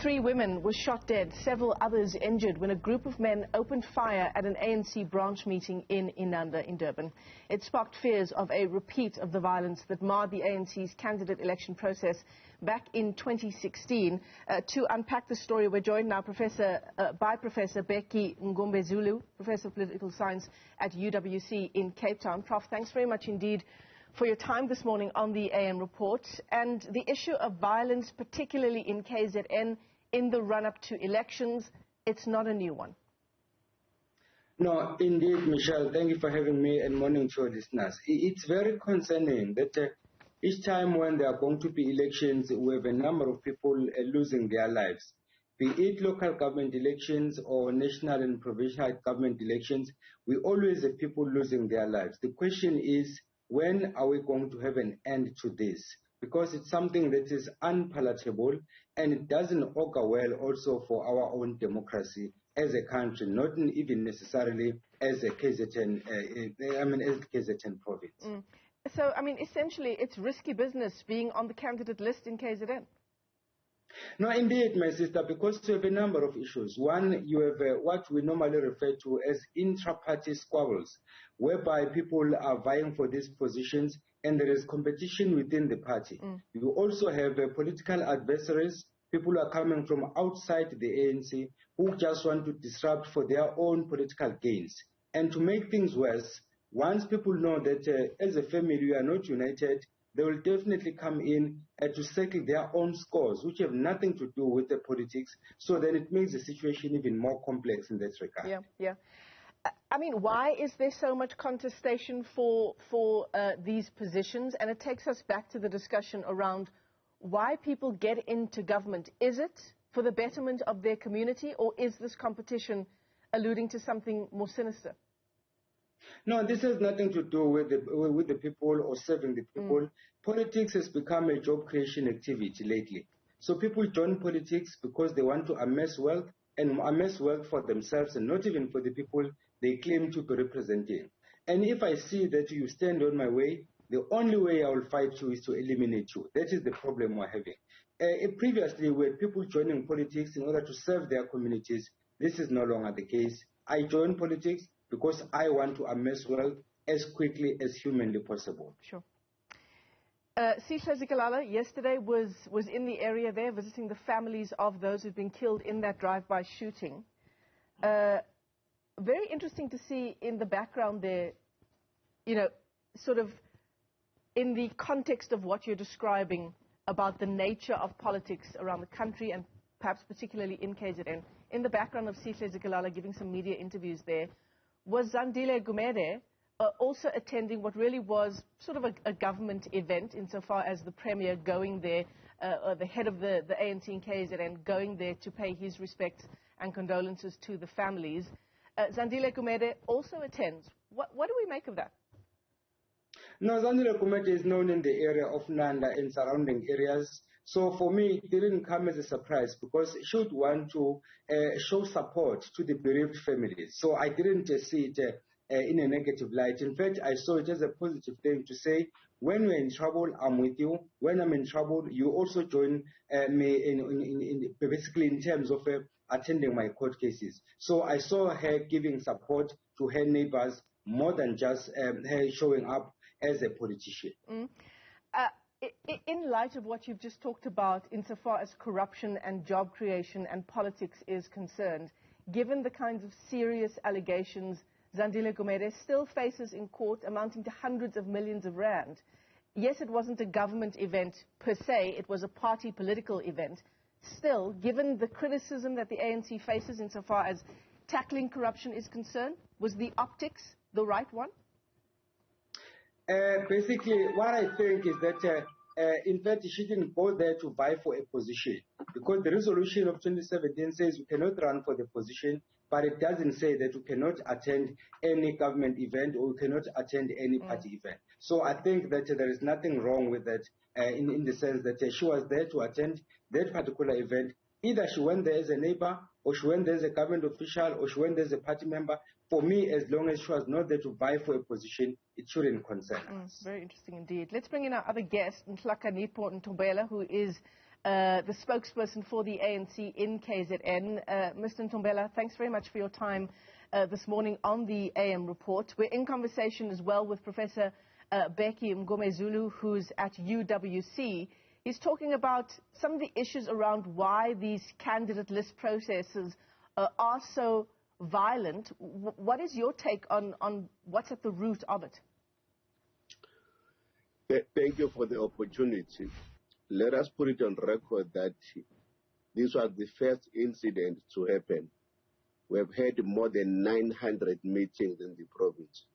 3 women were shot dead, several others injured when a group of men opened fire at an ANC branch meeting in Inanda in Durban. It sparked fears of a repeat of the violence that marred the ANC's candidate election process back in 2016. To unpack the story, we're joined now by Professor Bheki Mngomezulu, Professor of Political Science at UWC in Cape Town. Prof, thanks very much indeed for your time this morning on the AM report. And the issue of violence, particularly in KZN, in the run-up to elections, it's not a new one. No, indeed, Michelle, thank you for having me and morning to your listeners. It's very concerning that each time when there are going to be elections, we have a number of people losing their lives. Be it local government elections or national and provincial government elections, we always have people losing their lives. The question is, when are we going to have an end to this? Because it's something that is unpalatable and it doesn't augur well also for our own democracy as a country, not even necessarily as a KZN, as the KZN province. So, essentially, it's risky business being on the candidate list in KZN. No, indeed, my sister, because you have a number of issues. One, you have what we normally refer to as intra-party squabbles, whereby people are vying for these positions and there is competition within the party. You also have political adversaries, people who are coming from outside the ANC who just want to disrupt for their own political gains. And to make things worse, once people know that as a family we are not united, they will definitely come in to settle their own scores, which have nothing to do with the politics. So then it makes the situation even more complex in that regard. Yeah. Why is there so much contestation for these positions? And it takes us back to the discussion around why people get into government. Is it for the betterment of their community, or is this competition alluding to something more sinister? No, this has nothing to do with the people or serving the people. Politics has become a job creation activity lately. So people join politics because they want to amass wealth, and amass wealth for themselves and not even for the people they claim to be representing. And if I see that you stand on my way, the only way I will fight you is to eliminate you. That is the problem we're having. Previously, we had people joining politics in order to serve their communities. This is no longer the case. I joined politics because I want to amass wealth as quickly as humanly possible. Sure. Nhlalakanipo yesterday was in the area there visiting the families of those who've been killed in that drive-by shooting. Very interesting to see in the background there, sort of in the context of what you're describing about the nature of politics around the country and perhaps particularly in KZN. In the background of Nhlalakanipo giving some media interviews there, was Zandile Gumede also attending what really was sort of a government event insofar as the Premier going there, the head of the ANC in KZN going there to pay his respects and condolences to the families. Zandile Gumede also attends. What do we make of that? No, Zandile Gumede is known in the area of Nanda and surrounding areas. So for me, it didn't come as a surprise because she would want to show support to the bereaved families. So I didn't see it in a negative light. In fact, I saw it as a positive thing to say, when we're in trouble, I'm with you. When I'm in trouble, you also join me basically in terms of attending my court cases. So I saw her giving support to her neighbors more than just her showing up as a politician. In light of what you've just talked about insofar as corruption and job creation and politics is concerned, given the kinds of serious allegations Zandile Gumede still faces in court amounting to hundreds of millions of rand, yes, it wasn't a government event per se, it was a party political event. Still, given the criticism that the ANC faces insofar as tackling corruption is concerned, was the optics the right one? Basically, what I think is that, in fact, she didn't go there to vie for a position because the resolution of 2017 says you cannot run for the position, but it doesn't say that you cannot attend any government event or you cannot attend any party event. So I think that there is nothing wrong with that in the sense that she was there to attend that particular event. Either she went there as a neighbor, or she went there as a government official, or she went there as a party member. For me, as long as she was not there to vie for a position, it shouldn't concern us. Very interesting indeed. Let's bring in our other guest, Nhlalakanipo Ntombela, who is the spokesperson for the ANC in KZN. Mr. Ntombela, thanks very much for your time this morning on the AM report. We're in conversation as well with Professor Bheki Mngomezulu, who's at UWC. He's talking about some of the issues around why these candidate list processes are so violent. What is your take on what's at the root of it? Thank you for the opportunity. Let us put it on record that this was the first incident to happen. We have had more than 900 meetings in the province.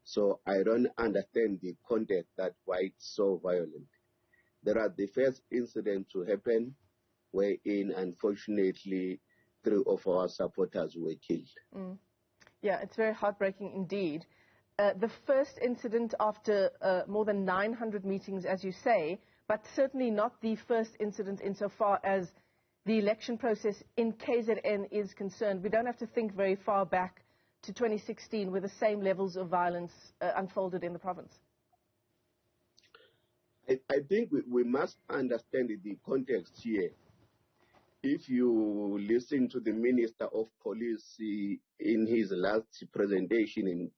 So I don't understand the context that why it's so violent. There are the first incident to happen wherein, unfortunately, 3 of our supporters were killed. Yeah, it's very heartbreaking indeed. The first incident after more than 900 meetings, as you say, but certainly not the first incident insofar as the election process in KZN is concerned. We don't have to think very far back to 2016 where the same levels of violence unfolded in the province. I think we must understand the context here. If you listen to the Minister of Police in his last presentation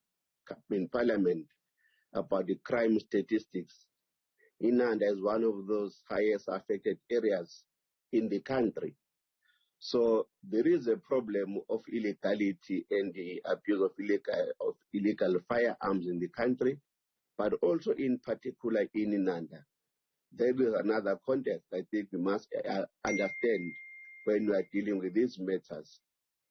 in Parliament about the crime statistics, Inanda is one of those highest affected areas in the country. So there is a problem of illegality and the abuse of illegal firearms in the country, but also in particular in Inanda. There is another context I think we must understand when we are dealing with these matters.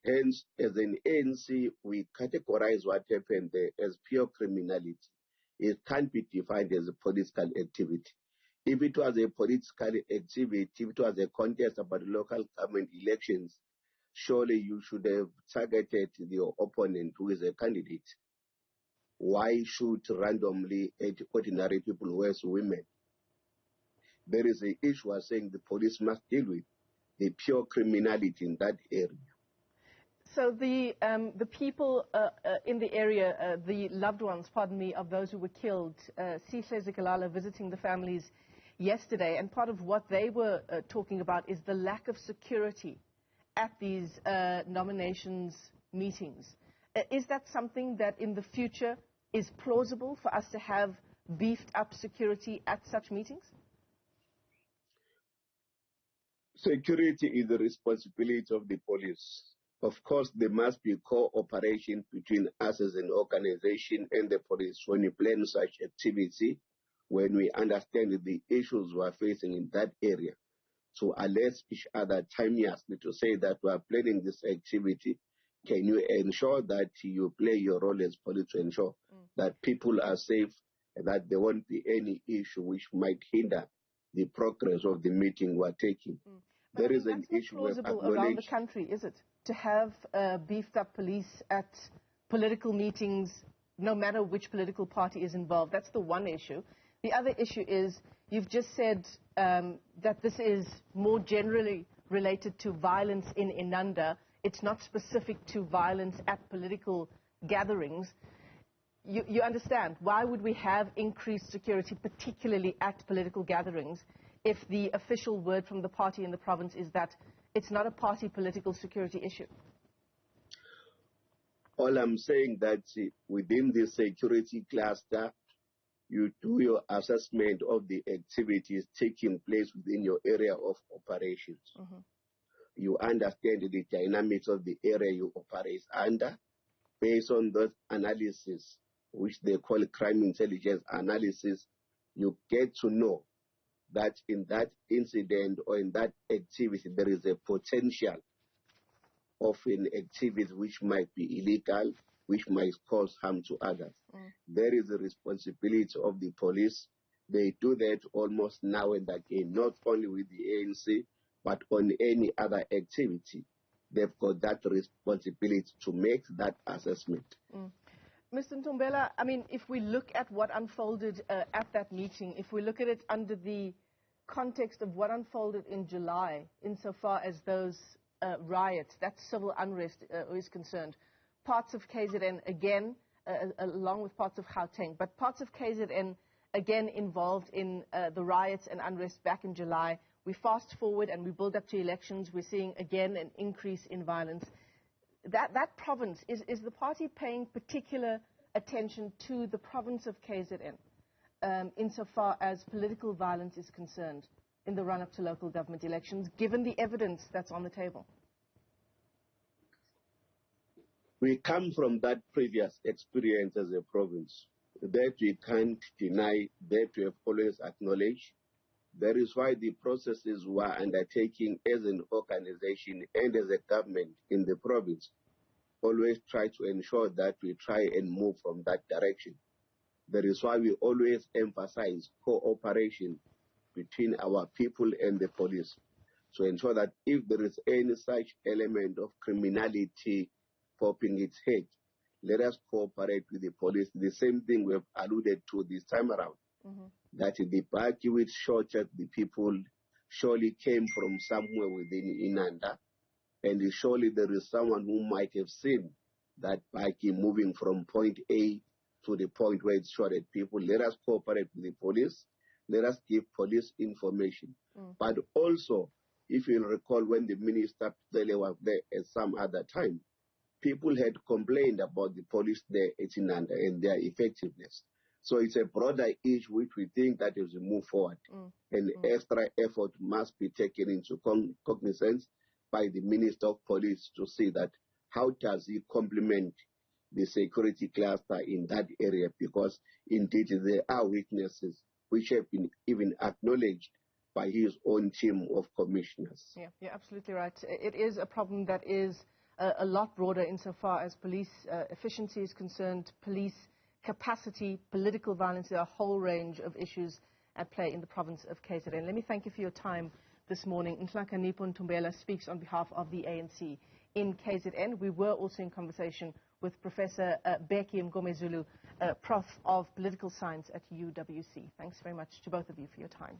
Hence, as an ANC, we categorize what happened there as pure criminality. It can't be defined as a political activity. If it was a political activity, if it was a contest about local government elections, surely you should have targeted your opponent who is a candidate. Why shoot randomly at ordinary people who are women? There is an issue I'm saying the police must deal with, the pure criminality in that area. So the people in the area, the loved ones, pardon me, of those who were killed, Sihle Zikalala visiting the families yesterday, and part of what they were talking about is the lack of security at these nominations meetings. Is that something that in the future is plausible for us to have beefed up security at such meetings? Security is the responsibility of the police. Of course, there must be cooperation between us as an organization and the police when we plan such activity, when we understand the issues we are facing in that area. To alert each other timeously to say that we are planning this activity. Can you ensure that you play your role as police to ensure that people are safe and that there won't be any issue which might hinder the progress of the meeting we are taking? There is an issue plausible around the country, is it? To have beefed up police at political meetings, no matter which political party is involved. That's the one issue. The other issue is, you've just said that this is more generally related to violence in Inanda. It's not specific to violence at political gatherings. You understand, why would we have increased security, particularly at political gatherings, if the official word from the party in the province is that it's not a party political security issue? All I'm saying that within the security cluster, you do your assessment of the activities taking place within your area of operations. You understand the dynamics of the area you operate under. Based on those analysis, which they call crime intelligence analysis, you get to know that in that incident or in that activity, there is a potential of an activity which might be illegal, which might cause harm to others. There is a responsibility of the police. They do that almost now and again, not only with the ANC, but on any other activity. They've got that responsibility to make that assessment. Mr. Ntombela, I mean, if we look at what unfolded at that meeting, if we look at it under the context of what unfolded in July, insofar as those riots, that civil unrest is concerned, parts of KZN again, along with parts of Gauteng, but parts of KZN again involved in the riots and unrest back in July. We fast forward and we build up to elections. We're seeing, again, an increase in violence. That province, is the party paying particular attention to the province of KZN insofar as political violence is concerned in the run-up to local government elections, given the evidence that's on the table? We come from that previous experience as a province. That we can't deny, that we have always acknowledged. That is why the processes we are undertaking as an organization and as a government in the province always try to ensure that we try and move from that direction. That is why we always emphasize cooperation between our people and the police to ensure that if there is any such element of criminality popping its head, let us cooperate with the police. The same thing we have alluded to this time around. That the Bheki which shot at the people surely came from somewhere within Inanda, and surely there is someone who might have seen that Bheki moving from point A to the point where it shot at people. Let us cooperate with the police. Let us give police information. But also, if you'll recall, when the Minister was there at some other time, people had complained about the police there at Inanda and their effectiveness. So it's a broader issue which we think that as we move forward, an extra effort must be taken into cognizance by the Minister of Police to see that how does he complement the security cluster in that area, because indeed there are weaknesses which have been even acknowledged by his own team of commissioners. Yeah, you're absolutely right. It is a problem that is a lot broader insofar as police efficiency is concerned, police capacity, political violence. There are a whole range of issues at play in the province of KZN. Let me thank you for your time this morning. Nhlalakanipo Ntombela speaks on behalf of the ANC in KZN. We were also in conversation with Professor Bheki Mngomezulu, Prof of Political Science at UWC. Thanks very much to both of you for your time.